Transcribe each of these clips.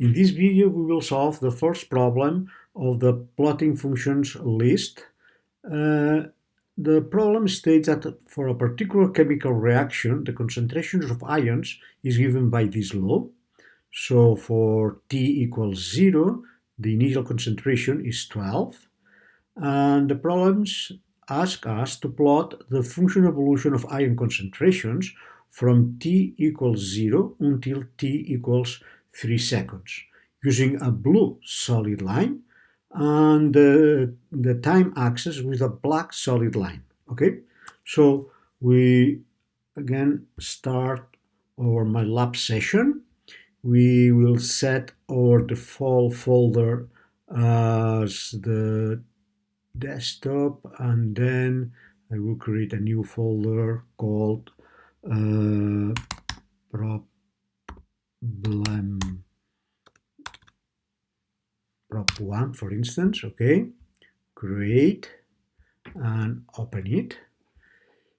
In this video, we will solve the first problem of the plotting functions list. Uh, the problem states that for a particular chemical reaction, the concentrations of ions is given by this law. So for T equals 0, the initial concentration is 12. And the problems ask us to plot the function evolution of ion concentrations from t equals 0 until t equals 3 seconds using a blue solid line and the time axis with a black solid line. Okay, so we again start our Matlab session. We will set our default folder as the desktop, and then I will create a new folder called problem prop1, for instance. Okay, create and open it.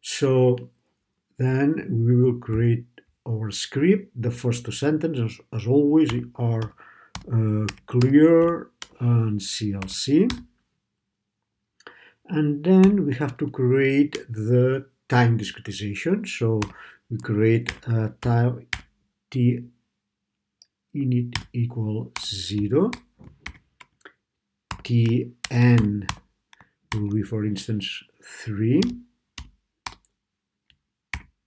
So then we will create our script. The first two sentences, as always, are clear and CLC. And then we have to create the time discretization. So we create time t init equal 0. Tn will be, for instance, 3.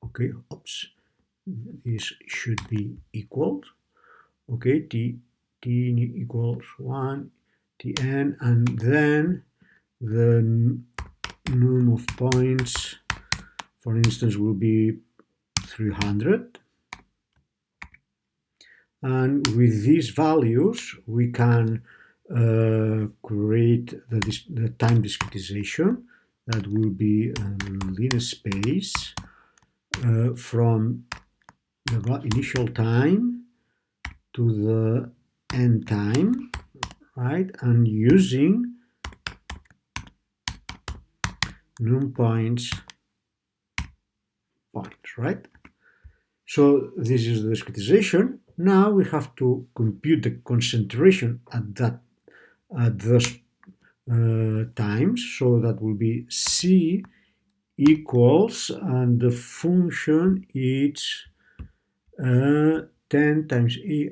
Okay, oops, this should be equal. Okay, t equals 1, tn, and then the num of points, for instance, will be 300. And with these values, we can create the time discretization that will be linear space from the initial time to the end time, right? And using num points, right? So this is the discretization. Now we have to compute the concentration at those times. So that will be C equals, and the function is 10 times e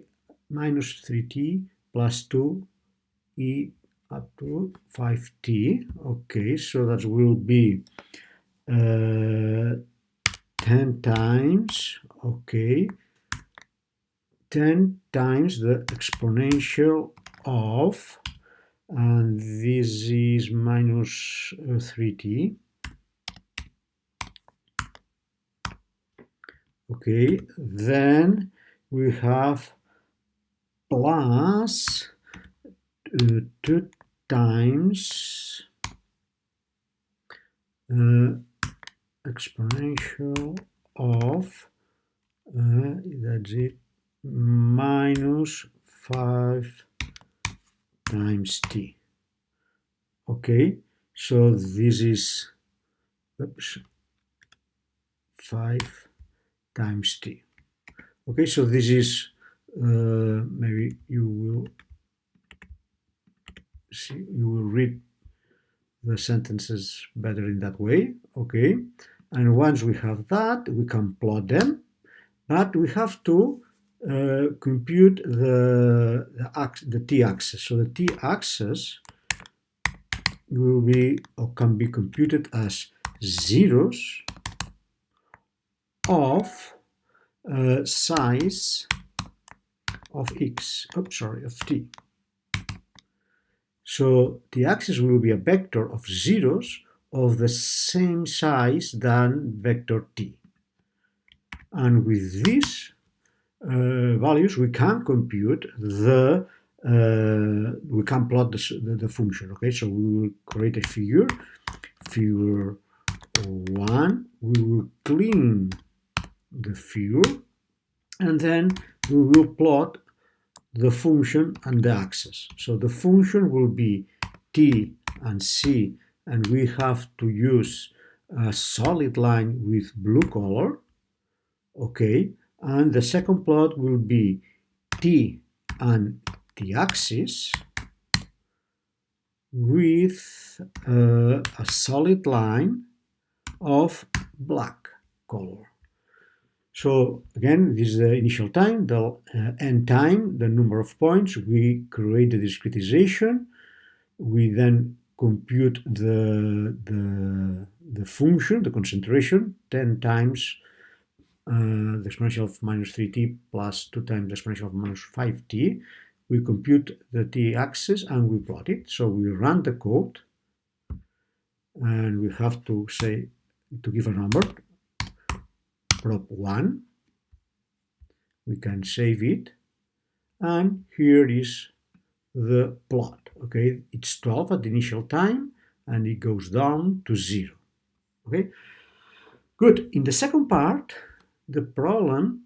minus 3t plus 2 e up to 5t. Okay, so that will be 10 times, okay, 10 times the exponential of, and this is minus 3t. Okay, then we have plus 2 times exponential of, that's it, minus 5 times t. Okay, so this is, oops, 5 times t. Okay, so this is, maybe you will see, you will read the sentences better in that way. Okay, and once we have that, we can plot them, but we have to compute the t-axis. So the t-axis will be, or can be computed as zeros of size of x, of t. So the axis will be a vector of zeros of the same size than vector t. And with these values, we can compute the, we can plot the function. Okay, so we will create a figure 1. We will clean the figure, and then we will plot the function and the axis. So the function will be t and c, and we have to use a solid line with blue color. Okay, and the second plot will be t and the axis with a solid line of black color. So again, this is the initial time, the end time, the number of points. We create the discretization. We then compute the function, the concentration, 10 times the exponential of minus 3t plus 2 times the exponential of minus 5t. We compute the t-axis and we plot it. So we run the code and we have to say, to give a number, prop 1. We can save it. And here is the plot. Okay, it's 12 at the initial time and it goes down to 0. Okay, good. In the second part, the problem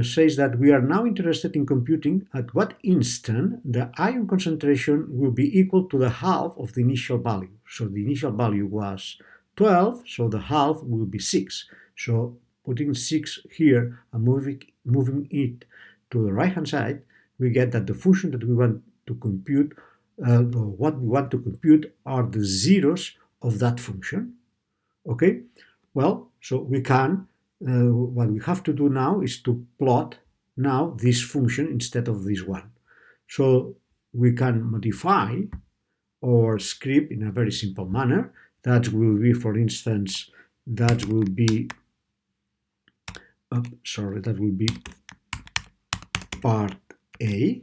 says that we are now interested in computing at what instant the ion concentration will be equal to the half of the initial value. So the initial value was 12, so the half will be 6. So putting 6 here and moving it to the right hand side, we get that the function that we want to compute, what we want to compute, are the zeros of that function. Okay, well, so we can, what we have to do now is to plot now this function instead of this one. So we can modify our script in a very simple manner. That will be, for instance, that will be part A.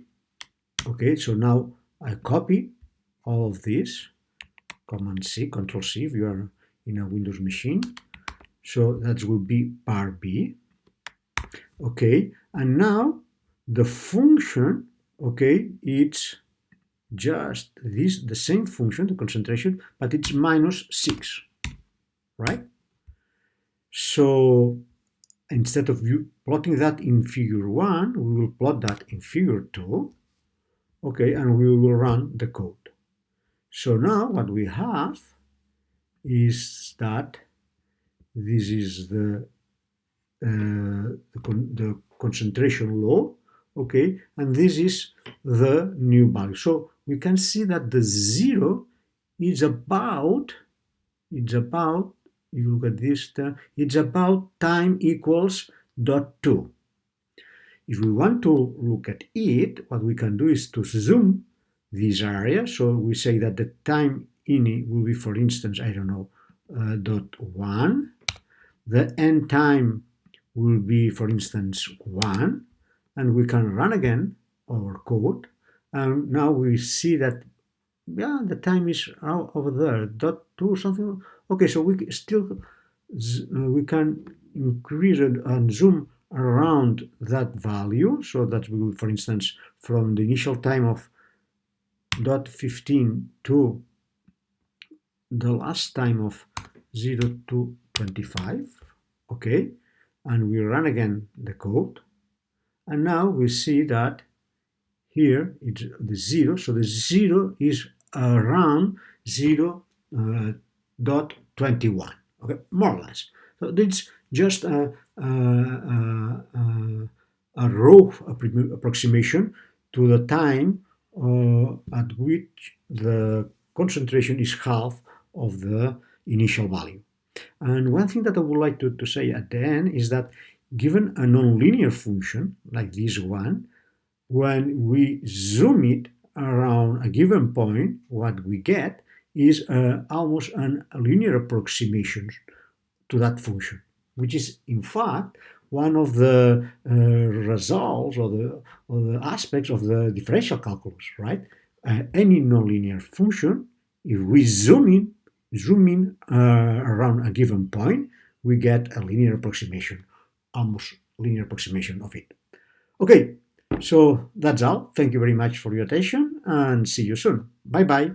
Okay, so now I copy all of this, Command C, Control C if you are in a Windows machine. So that will be part B. Okay, and now the function, okay, it's just this, the same function, the concentration, but it's minus 6, right? So instead of plotting that in figure 1, we will plot that in figure 2, okay, and we will run the code. So now what we have is that this is the concentration law, okay, and this is the new value. So we can see that the 0 is about, if you look at this term, it's about time equals dot 2. If we want to look at it, what we can do is to zoom this area. So we say that the time ini will be, for instance, I don't know, dot 1. The end time will be, for instance, 1. And we can run again our code. And now we see that, yeah, the time is over there, dot 2 something. Okay, so we still, we can increase it and zoom around that value. So that will, for instance, from the initial time of dot 15 to the last time of 0 to 25. Okay, and we run again the code. And now we see that here it's the 0. So the 0 is around 0 dot 21. Okay, more or less. So it's just a rough approximation to the time at which the concentration is half of the initial value. And one thing that I would like to say at the end is that given a nonlinear function like this one, when we zoom it around a given point, what we get is almost a linear approximation to that function, which is in fact one of the results or the aspects of the differential calculus, right? Any nonlinear function, if we zoom in around a given point, we get a linear approximation, almost linear approximation of it. Okay, so that's all. Thank you very much for your attention and see you soon. Bye bye.